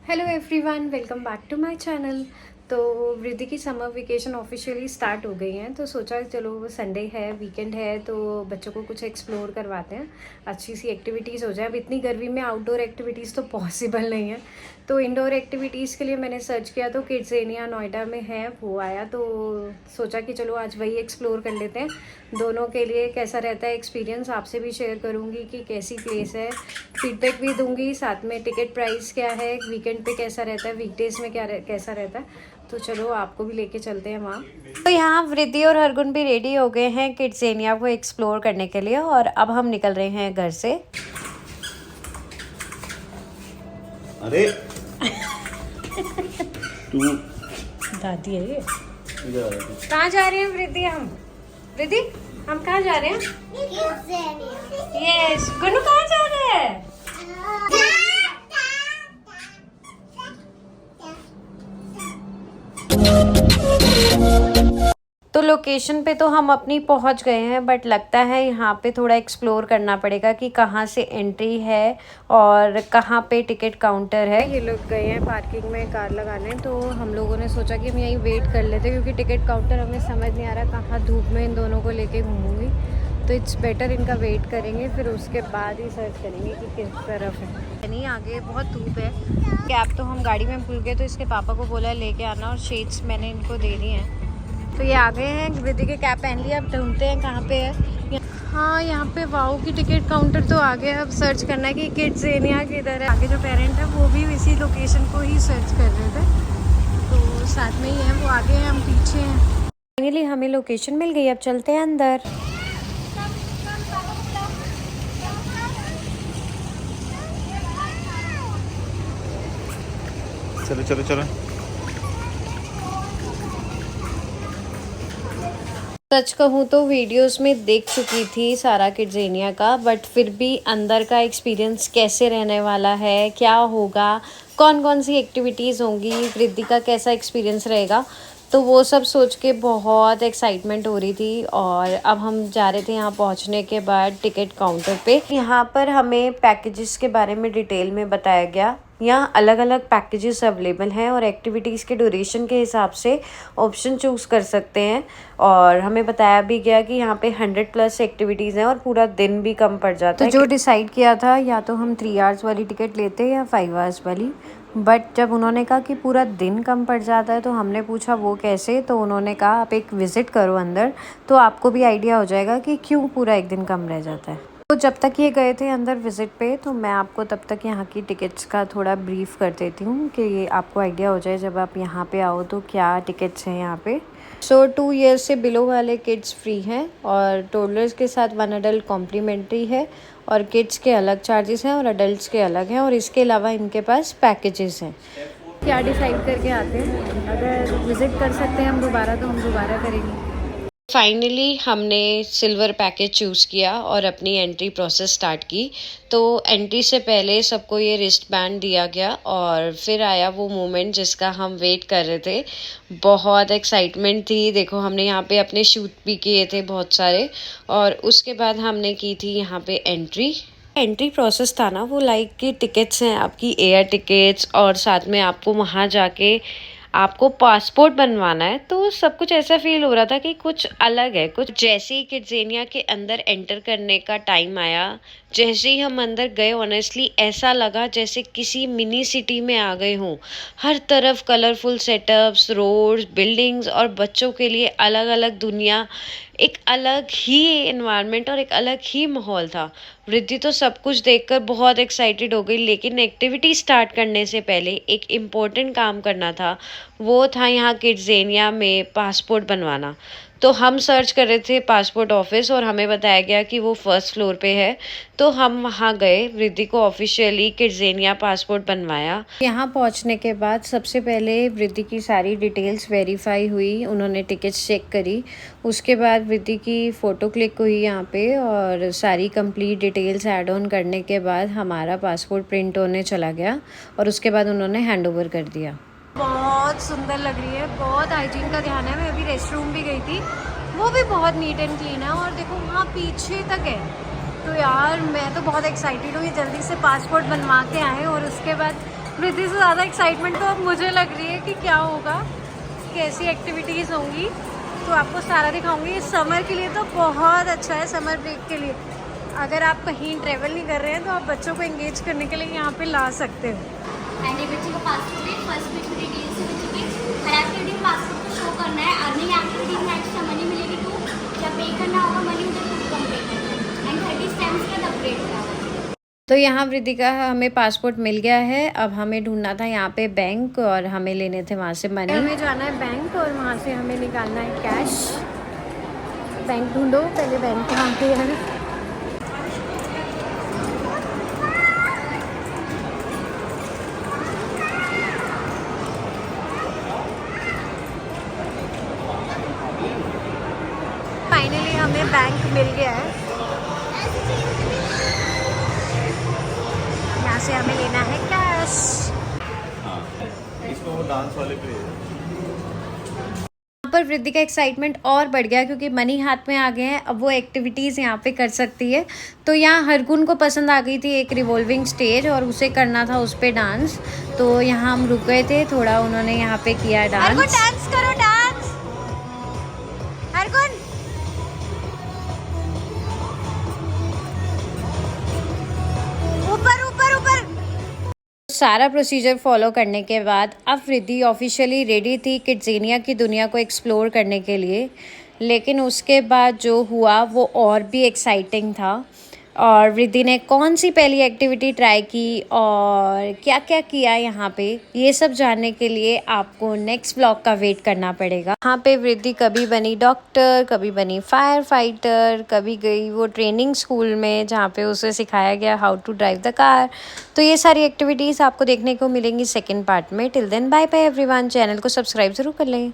Hello everyone, welcome back to my channel. तो वृद्धि की समर वेकेशन ऑफिशियली स्टार्ट हो गई हैं, तो सोचा चलो संडे है, वीकेंड है, तो बच्चों को कुछ एक्सप्लोर करवाते हैं, अच्छी सी एक्टिविटीज़ हो जाए। अब इतनी गर्मी में आउटडोर एक्टिविटीज़ तो पॉसिबल नहीं है, तो इंडोर एक्टिविटीज़ के लिए मैंने सर्च किया तो किड्ज़ेनिया नोएडा में है, वो आया। तो सोचा कि चलो आज वही एक्सप्लोर कर लेते हैं। दोनों के लिए कैसा रहता है एक्सपीरियंस आपसे भी शेयर करूँगी कि कैसी प्लेस है, फीडबैक भी दूंगी, साथ में टिकट प्राइस क्या है, वीकेंड पे कैसा रहता है, वीकडेज में कैसा रहता है। तो चलो आपको भी लेके चलते हैं वहाँ। तो यहाँ वृद्धि और हरगुन भी रेडी हो गए हैं किड्ज़ेनिया को एक्सप्लोर करने के लिए, और अब हम निकल रहे हैं घर से। अरे तू दादी है ये। कहाँ जा रहे हैं वृद्धि? हम कहाँ जा रहे हैं? यस, गुनू कहाँ जा रहे हैं? तो लोकेशन पे तो हम अपनी पहुंच गए हैं, बट लगता है यहाँ पे थोड़ा एक्सप्लोर करना पड़ेगा कि कहाँ से एंट्री है और कहाँ पे टिकट काउंटर है। ये लोग गए हैं पार्किंग में कार लगाने, तो हम लोगों ने सोचा कि हम यहीं वेट कर लेते, क्योंकि टिकट काउंटर हमें समझ नहीं आ रहा कहाँ धूप में इन दोनों को लेके घूमूंगी, तो इट्स बेटर इनका वेट करेंगे, फिर उसके बाद ही सर्च करेंगे कि किस तरफ है। नहीं, आगे बहुत धूप है। कैब तो हम गाड़ी में भूल गए, तो इसके पापा को बोला लेके आना, और शेड्स मैंने इनको दे दी हैं। तो ये आ गए हैं, वृद्धि के कैब पहन लिया। अब ढूंढते हैं कहाँ पे है। हाँ, यहाँ पे वाओ की टिकट काउंटर तो आ गया। अब सर्च करना है कि किड्ज़ेनिया किधर है। आगे जो पेरेंट है वो भी इसी लोकेशन को ही सर्च कर रहे थे, तो साथ में ही है, वो आगे हैं, हम पीछे हैं। फाइनली हमें लोकेशन मिल गई, अब चलते हैं अंदर। चलो चलो चलो। सच कहूँ तो वीडियोस में देख चुकी थी सारा किड्ज़ेनिया का, बट फिर भी अंदर का एक्सपीरियंस कैसे रहने वाला है, क्या होगा, कौन कौन सी एक्टिविटीज़ होंगी, वृद्धि का कैसा एक्सपीरियंस रहेगा, तो वो सब सोच के बहुत एक्साइटमेंट हो रही थी। और अब हम जा रहे थे यहाँ पहुँचने के बाद टिकट काउंटर पे। यहाँ पर हमें पैकेजेस के बारे में डिटेल में बताया गया। यहाँ अलग अलग पैकेजेस अवेलेबल हैं और एक्टिविटीज़ के ड्यूरेशन के हिसाब से ऑप्शन चूज़ कर सकते हैं। और हमें बताया भी गया कि यहाँ पे 100+ एक्टिविटीज़ हैं और पूरा दिन भी कम पड़ जाता है। तो जो डिसाइड किया था, या तो हम 3 आवर्स वाली टिकट लेते या 5 आवर्स वाली, बट जब उन्होंने कहा कि पूरा दिन कम पड़ जाता है, तो हमने पूछा वो कैसे। तो उन्होंने कहा आप एक विज़िट करो अंदर, तो आपको भी आइडिया हो जाएगा कि क्यों पूरा एक दिन कम रह जाता है। तो जब तक ये गए थे अंदर विज़िट पे, तो मैं आपको तब तक यहाँ की टिकट्स का थोड़ा ब्रीफ कर देती हूँ कि ये आपको आइडिया हो जाए जब आप यहाँ पे आओ तो क्या टिकट्स हैं यहाँ पे। सो 2 ईयर्स से बिलो वाले किड्स फ्री हैं, और टोडलर्स के साथ 1 अडल्ट कॉम्प्लीमेंट्री है, और किड्स के अलग चार्जेस हैं और अडल्ट्स के अलग हैं, और इसके अलावा इनके पास पैकेजेस हैं। क्या डिसाइड करके आते हैं, अगर विज़िट कर सकते हैं हम दोबारा तो हम दोबारा करेंगे। फाइनली हमने सिल्वर पैकेज चूज़ किया और अपनी एंट्री प्रोसेस स्टार्ट की। तो एंट्री से पहले सबको ये रिस्ट बैंड दिया गया, और फिर आया वो मोमेंट जिसका हम वेट कर रहे थे। बहुत एक्साइटमेंट थी। देखो, हमने यहाँ पे अपने शूट भी किए थे बहुत सारे, और उसके बाद हमने की थी यहाँ पे एंट्री प्रोसेस था ना वो, लाइक कि टिकट्स हैं आपकी, एयर टिकट्स, और साथ में आपको वहाँ जाके आपको पासपोर्ट बनवाना है। तो सब कुछ ऐसा फील हो रहा था कि कुछ अलग है। कुछ जैसे ही किड्ज़ेनिया के अंदर एंटर करने का टाइम आया, जैसे ही हम अंदर गए, ऑनेस्टली ऐसा लगा जैसे किसी मिनी सिटी में आ गए हों। हर तरफ कलरफुल सेटअप्स, रोड्स, बिल्डिंग्स, और बच्चों के लिए अलग अलग दुनिया, एक अलग ही एनवायरनमेंट और एक अलग ही माहौल था। वृद्धि तो सब कुछ देखकर बहुत एक्साइटेड हो गई, लेकिन एक्टिविटी स्टार्ट करने से पहले एक इम्पोर्टेंट काम करना था। वो था यहाँ किड्ज़ेनिया में पासपोर्ट बनवाना। तो हम सर्च कर रहे थे पासपोर्ट ऑफिस, और हमें बताया गया कि वो 1st फ्लोर पे है। तो हम वहाँ गए, वृद्धि को ऑफिशियली किड्ज़ेनिया पासपोर्ट बनवाया। यहाँ पहुँचने के बाद सबसे पहले वृद्धि की सारी डिटेल्स वेरीफाई हुई, उन्होंने टिकट्स चेक करी। उसके बाद वृद्धि की फ़ोटो क्लिक हुई यहाँ पे, और सारी कंप्लीट डिटेल्स ऐड ऑन करने के बाद हमारा पासपोर्ट प्रिंट होने चला गया, और उसके बाद उन्होंने हैंड ओवर कर दिया। बहुत सुंदर लग रही है, बहुत हाइजीन का ध्यान है। मैं अभी रेस्ट रूम भी गई थी, वो भी बहुत नीट एंड क्लीन है, और देखो वहाँ पीछे तक है। तो यार मैं तो बहुत एक्साइटेड हूँ, ये जल्दी से पासपोर्ट बनवा के आए, और उसके बाद रिद्धि से ज़्यादा एक्साइटमेंट तो अब मुझे लग रही है कि क्या होगा, कैसी एक्टिविटीज़ होंगी, तो आपको सारा दिखाऊंगी। समर के लिए तो बहुत अच्छा है, समर ब्रेक के लिए अगर आप कहीं ट्रैवल नहीं कर रहे हैं तो आप बच्चों को एंगेज करने के लिए यहाँ पे ला सकते हो। एंड ये बच्चे को पासपोर्ट है, फर्स्ट पेज में डिटेल्स है बच्चे की। हर एक्टिविटी में पासपोर्ट को शो करना है। अर्निंग एक्टिविटी में एक्स्ट्रा मनी मिलेगी तो जब पे करना होगा मनी उधर खुद कम पे करना है। एंड 30 स्टैम्प्स के बाद अपग्रेड करा। तो यहाँ वृद्धि का हमें पासपोर्ट मिल गया है। अब हमें ढूंढना था यहाँ पे बैंक और हमें लेने थे वहाँ से मनी। हमें जाना है बैंक और वहाँ से हमें निकालना है कैश। बैंक ढूंढो, पहले बैंक कहाँ पे है। फाइनली हमें बैंक मिल गया है। यहाँ से हमें लेना है कैश। हाँ, इसमें वो डांस वाले पे यहाँ पर वृद्धि का एक्साइटमेंट और बढ़ गया क्योंकि मनी हाथ में आ गए हैं। अब वो एक्टिविटीज़ यहाँ पे कर सकती है। तो यहाँ हरगुन को पसंद आ गई थी एक रिवॉल्विंग स्टेज और उसे करना था उस पे डांस। तो यहाँ हम रुक गए थे थोड़ा, उन्होंने यहाँ पे किया डांस। हरगुन डांस करो, डांस। हरगुन ऊपर ऊपर ऊपर। सारा प्रोसीजर फॉलो करने के बाद अब वृद्धि ऑफिशियली रेडी थी किड्ज़ेनिया की दुनिया को एक्सप्लोर करने के लिए। लेकिन उसके बाद जो हुआ वो और भी एक्साइटिंग था। और वृद्धि ने कौन सी पहली एक्टिविटी ट्राई की और क्या क्या किया यहाँ पे, ये सब जानने के लिए आपको नेक्स्ट ब्लॉग का वेट करना पड़ेगा। यहाँ पे वृद्धि कभी बनी डॉक्टर, कभी बनी फायर फाइटर, कभी गई वो ट्रेनिंग स्कूल में जहाँ पे उसे सिखाया गया how to drive the car. तो ये सारी एक्टिविटीज़ आपको देखने को मिलेंगी सेकेंड पार्ट में। Till then bye bye everyone. Channel को सब्सक्राइब ज़रूर कर लें।